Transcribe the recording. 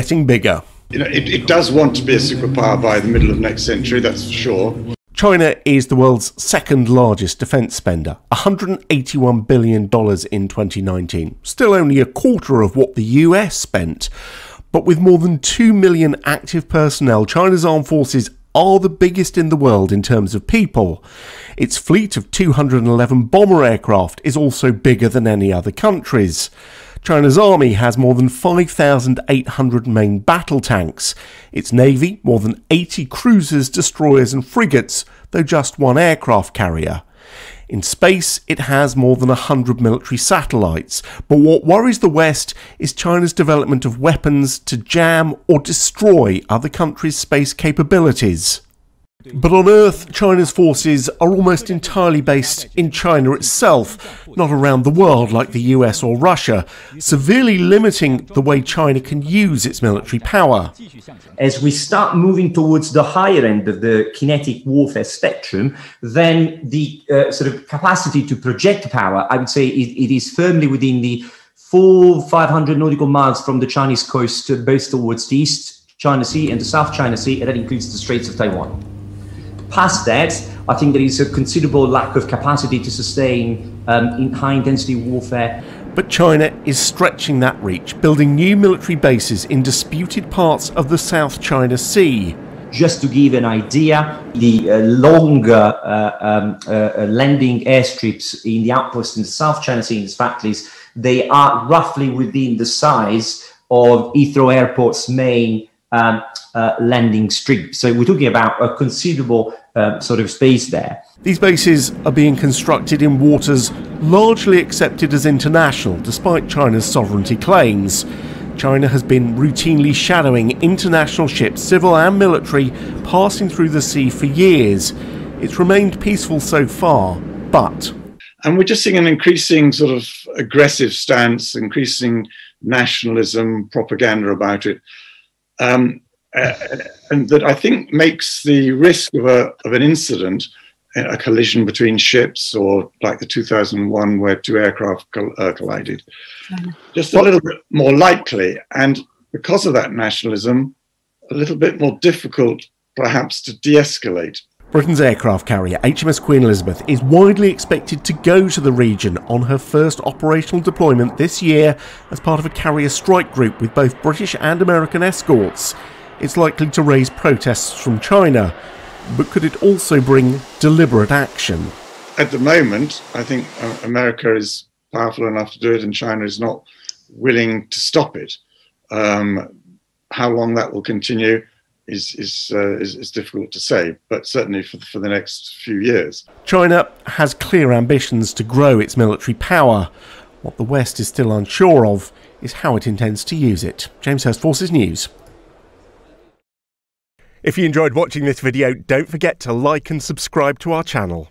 getting bigger. You know, it does want to be a superpower by the middle of next century, that's for sure. China is the world's second largest defence spender, $181 billion in 2019. Still only a quarter of what the US spent. But with more than 2 million active personnel, China's armed forces are the biggest in the world in terms of people. Its fleet of 211 bomber aircraft is also bigger than any other country's. China's army has more than 5,800 main battle tanks. Its navy, more than 80 cruisers, destroyers and frigates, though just one aircraft carrier. In space, it has more than 100 military satellites. But what worries the West is China's development of weapons to jam or destroy other countries' space capabilities. But on Earth, China's forces are almost entirely based in China itself, not around the world like the US or Russia, severely limiting the way China can use its military power. As we start moving towards the higher end of the kinetic warfare spectrum, then the sort of capacity to project power, I would say it is firmly within the 400-500 nautical miles from the Chinese coast, both towards the East China Sea and the South China Sea, and that includes the Straits of Taiwan. Past that, I think there is a considerable lack of capacity to sustain in high-intensity warfare. But China is stretching that reach, building new military bases in disputed parts of the South China Sea. Just to give an idea, the longer landing airstrips in the outposts in the South China Sea, in these factories, they are roughly within the size of Heathrow Airport's main landing strip. So we're talking about a considerable sort of space there. These bases are being constructed in waters largely accepted as international, despite China's sovereignty claims. China has been routinely shadowing international ships, civil and military, passing through the sea for years. It's remained peaceful so far, but... And we're just seeing an increasing sort of aggressive stance, increasing nationalism, propaganda about it. And that I think makes the risk of an incident, a collision between ships, or like the 2001 where two aircraft collided, just a little bit more likely. And because of that nationalism, a little bit more difficult perhaps to de-escalate. Britain's aircraft carrier HMS Queen Elizabeth is widely expected to go to the region on her first operational deployment this year as part of a carrier strike group with both British and American escorts. It's likely to raise protests from China, but could it also bring deliberate action? At the moment, I think America is powerful enough to do it and China is not willing to stop it. How long that will continue is difficult to say, but certainly for the next few years. China has clear ambitions to grow its military power. What the West is still unsure of is how it intends to use it. James Hurst, Forces News. If you enjoyed watching this video, don't forget to like and subscribe to our channel.